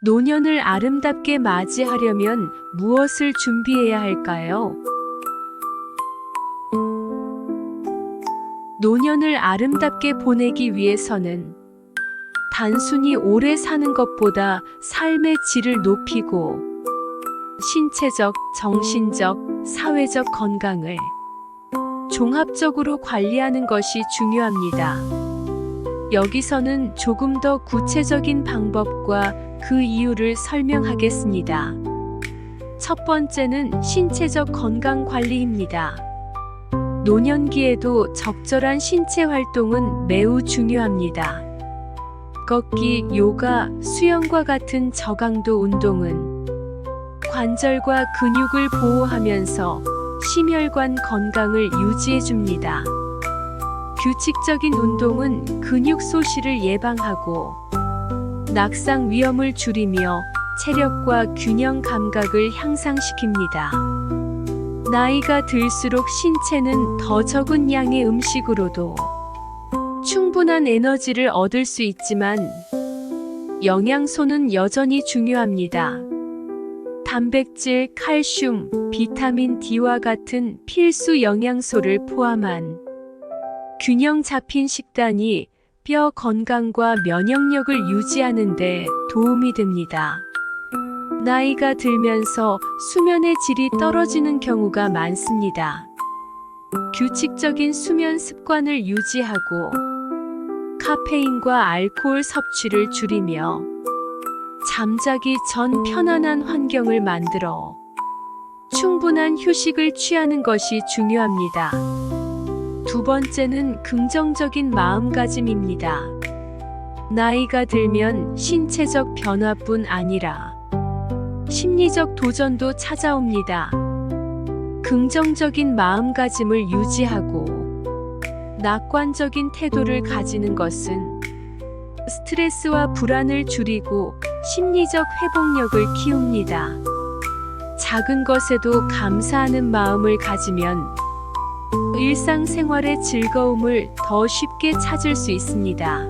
노년을 아름답게 맞이하려면 무엇을 준비해야 할까요? 노년을 아름답게 보내기 위해서는 단순히 오래 사는 것보다 삶의 질을 높이고 신체적, 정신적, 사회적 건강을 종합적으로 관리하는 것이 중요합니다. 여기서는 조금 더 구체적인 방법과 그 이유를 설명하겠습니다. 첫 번째는 신체적 건강 관리입니다. 노년기에도 적절한 신체 활동은 매우 중요합니다. 걷기, 요가, 수영과 같은 저강도 운동은 관절과 근육을 보호하면서 심혈관 건강을 유지해줍니다. 규칙적인 운동은 근육 소실을 예방하고 낙상 위험을 줄이며 체력과 균형 감각을 향상시킵니다. 나이가 들수록 신체는 더 적은 양의 음식으로도 충분한 에너지를 얻을 수 있지만 영양소는 여전히 중요합니다. 단백질, 칼슘, 비타민 D와 같은 필수 영양소를 포함한 균형 잡힌 식단이 뼈 건강과 면역력을 유지하는 데 도움이 됩니다. 나이가 들면서 수면의 질이 떨어지는 경우가 많습니다. 규칙적인 수면 습관을 유지하고 카페인과 알코올 섭취를 줄이며 잠자기 전 편안한 환경을 만들어 충분한 휴식을 취하는 것이 중요합니다. 두 번째는 긍정적인 마음가짐입니다. 나이가 들면 신체적 변화뿐 아니라 심리적 도전도 찾아옵니다. 긍정적인 마음가짐을 유지하고 낙관적인 태도를 가지는 것은 스트레스와 불안을 줄이고 심리적 회복력을 키웁니다. 작은 것에도 감사하는 마음을 가지면 일상생활의 즐거움을 더 쉽게 찾을 수 있습니다.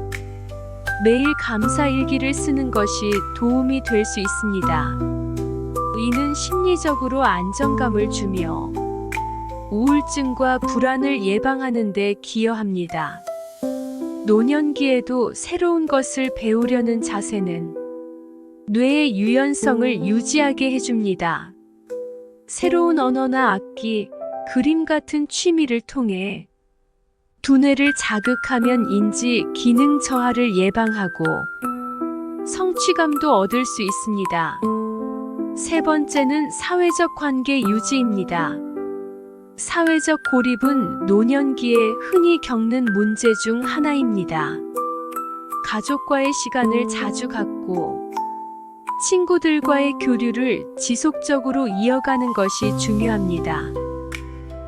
매일 감사 일기를 쓰는 것이 도움이 될 수 있습니다. 이는 심리적으로 안정감을 주며 우울증과 불안을 예방하는 데 기여합니다. 노년기에도 새로운 것을 배우려는 자세는 뇌의 유연성을 유지하게 해줍니다. 새로운 언어나 악기, 그림 같은 취미를 통해 두뇌를 자극하면 인지 기능 저하를 예방하고 성취감도 얻을 수 있습니다. 세 번째는 사회적 관계 유지입니다. 사회적 고립은 노년기에 흔히 겪는 문제 중 하나입니다. 가족과의 시간을 자주 갖고 친구들과의 교류를 지속적으로 이어가는 것이 중요합니다.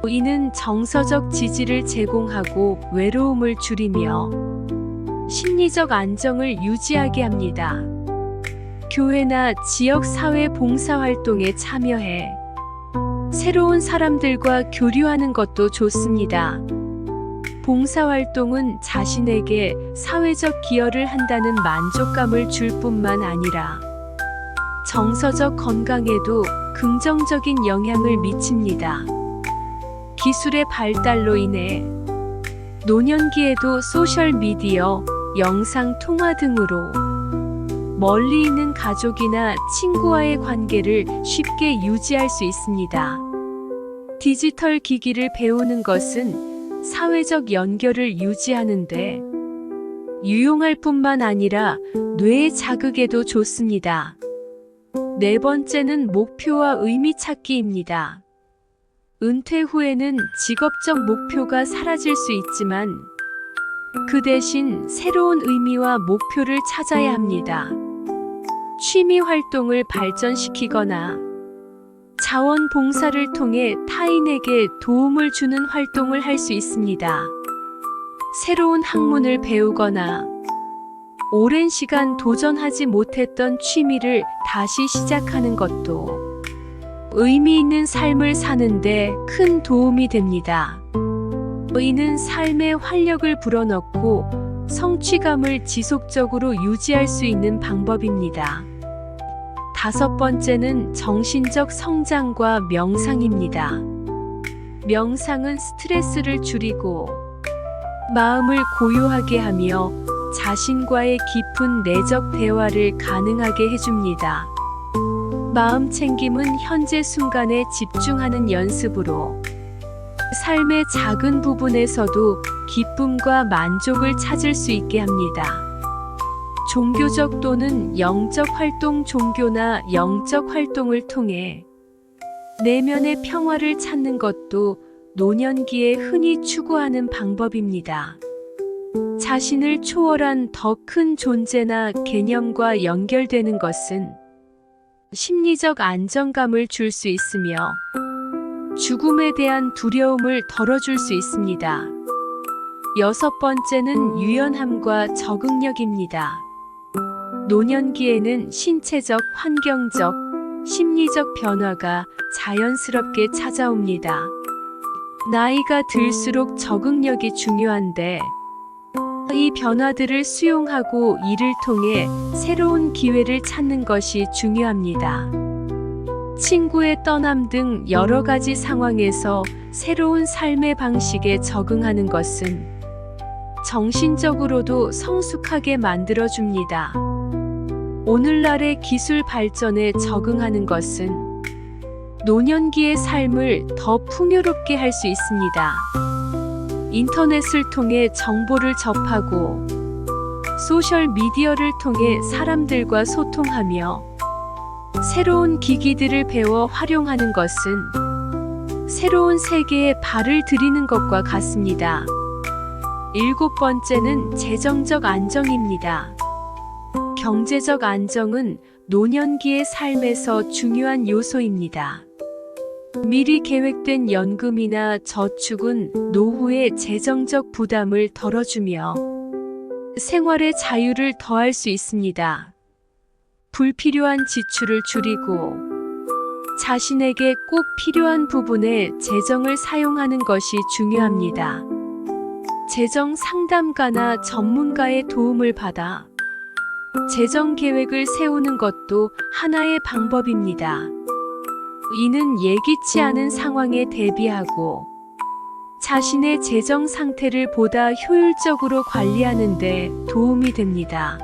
이는 정서적 지지를 제공하고 외로움을 줄이며 심리적 안정을 유지하게 합니다. 교회나 지역사회 봉사활동에 참여해 새로운 사람들과 교류하는 것도 좋습니다. 봉사활동은 자신에게 사회적 기여를 한다는 만족감을 줄 뿐만 아니라 정서적 건강에도 긍정적인 영향을 미칩니다. 기술의 발달로 인해 노년기에도 소셜미디어, 영상 통화 등으로 멀리 있는 가족이나 친구와의 관계를 쉽게 유지할 수 있습니다. 디지털 기기를 배우는 것은 사회적 연결을 유지하는데 유용할 뿐만 아니라 뇌의 자극에도 좋습니다. 네 번째는 목표와 의미 찾기입니다. 은퇴 후에는 직업적 목표가 사라질 수 있지만 그 대신 새로운 의미와 목표를 찾아야 합니다. 취미 활동을 발전시키거나 자원봉사를 통해 타인에게 도움을 주는 활동을 할 수 있습니다. 새로운 학문을 배우거나 오랜 시간 도전하지 못했던 취미를 다시 시작하는 것도 의미 있는 삶을 사는데 큰 도움이 됩니다. 이는 삶의 활력을 불어넣고 성취감을 지속적으로 유지할 수 있는 방법입니다. 5번째는 정신적 성장과 명상입니다. 명상은 스트레스를 줄이고 마음을 고요하게 하며 자신과의 깊은 내적 대화를 가능하게 해줍니다. 마음 챙김은 현재 순간에 집중하는 연습으로 삶의 작은 부분에서도 기쁨과 만족을 찾을 수 있게 합니다. 종교적 또는 영적 활동, 종교나 영적 활동을 통해 내면의 평화를 찾는 것도 노년기에 흔히 추구하는 방법입니다. 자신을 초월한 더 큰 존재나 개념과 연결되는 것은 심리적 안정감을 줄 수 있으며 죽음에 대한 두려움을 덜어줄 수 있습니다. 6번째는 유연함과 적응력입니다. 노년기에는 신체적, 환경적, 심리적 변화가 자연스럽게 찾아옵니다. 나이가 들수록 적응력이 중요한데 이 변화들을 수용하고 이를 통해 새로운 기회를 찾는 것이 중요합니다. 친구의 떠남 등 여러 가지 상황에서 새로운 삶의 방식에 적응하는 것은 정신적으로도 성숙하게 만들어줍니다. 오늘날의 기술 발전에 적응하는 것은 노년기의 삶을 더 풍요롭게 할 수 있습니다. 인터넷을 통해 정보를 접하고 소셜 미디어를 통해 사람들과 소통하며 새로운 기기들을 배워 활용하는 것은 새로운 세계에 발을 들이는 것과 같습니다. 7번째는 재정적 안정입니다. 경제적 안정은 노년기의 삶에서 중요한 요소입니다. 미리 계획된 연금이나 저축은 노후의 재정적 부담을 덜어주며 생활의 자유를 더할 수 있습니다. 불필요한 지출을 줄이고 자신에게 꼭 필요한 부분에 재정을 사용하는 것이 중요합니다. 재정 상담가나 전문가의 도움을 받아 재정 계획을 세우는 것도 하나의 방법입니다. 이는 예기치 않은 상황에 대비하고 자신의 재정 상태를 보다 효율적으로 관리하는 데 도움이 됩니다.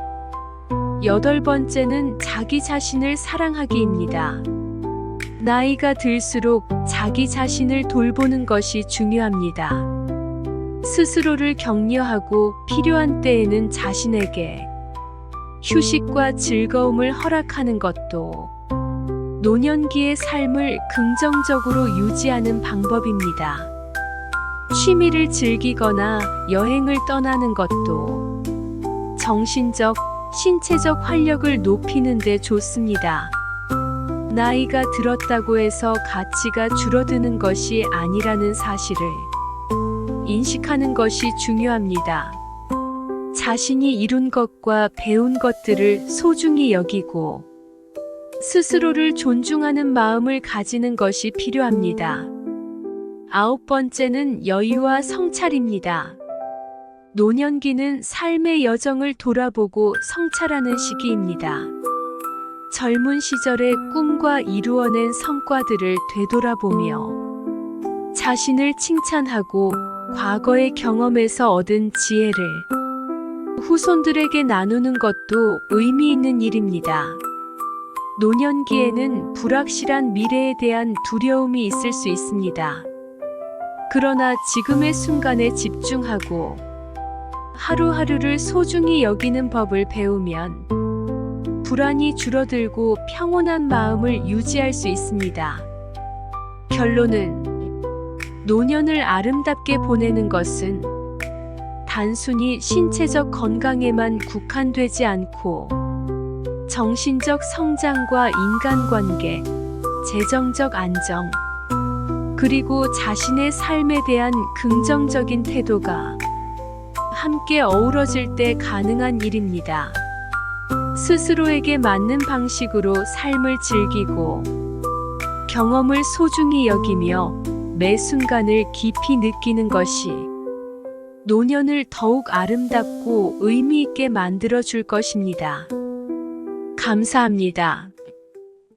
8번째는 자기 자신을 사랑하기입니다. 나이가 들수록 자기 자신을 돌보는 것이 중요합니다. 스스로를 격려하고 필요한 때에는 자신에게 휴식과 즐거움을 허락하는 것도 노년기의 삶을 긍정적으로 유지하는 방법입니다. 취미를 즐기거나 여행을 떠나는 것도 정신적, 신체적 활력을 높이는 데 좋습니다. 나이가 들었다고 해서 가치가 줄어드는 것이 아니라는 사실을 인식하는 것이 중요합니다. 자신이 이룬 것과 배운 것들을 소중히 여기고 스스로를 존중하는 마음을 가지는 것이 필요합니다. 9번째는 여유와 성찰입니다. 노년기는 삶의 여정을 돌아보고 성찰하는 시기입니다. 젊은 시절의 꿈과 이루어낸 성과들을 되돌아보며 자신을 칭찬하고 과거의 경험에서 얻은 지혜를 후손들에게 나누는 것도 의미 있는 일입니다. 노년기에는 불확실한 미래에 대한 두려움이 있을 수 있습니다. 그러나 지금의 순간에 집중하고 하루하루를 소중히 여기는 법을 배우면 불안이 줄어들고 평온한 마음을 유지할 수 있습니다. 결론은 노년을 아름답게 보내는 것은 단순히 신체적 건강에만 국한되지 않고 정신적 성장과 인간관계, 재정적 안정, 그리고 자신의 삶에 대한 긍정적인 태도가 함께 어우러질 때 가능한 일입니다. 스스로에게 맞는 방식으로 삶을 즐기고 경험을 소중히 여기며 매 순간을 깊이 느끼는 것이 노년을 더욱 아름답고 의미 있게 만들어 줄 것입니다. 감사합니다.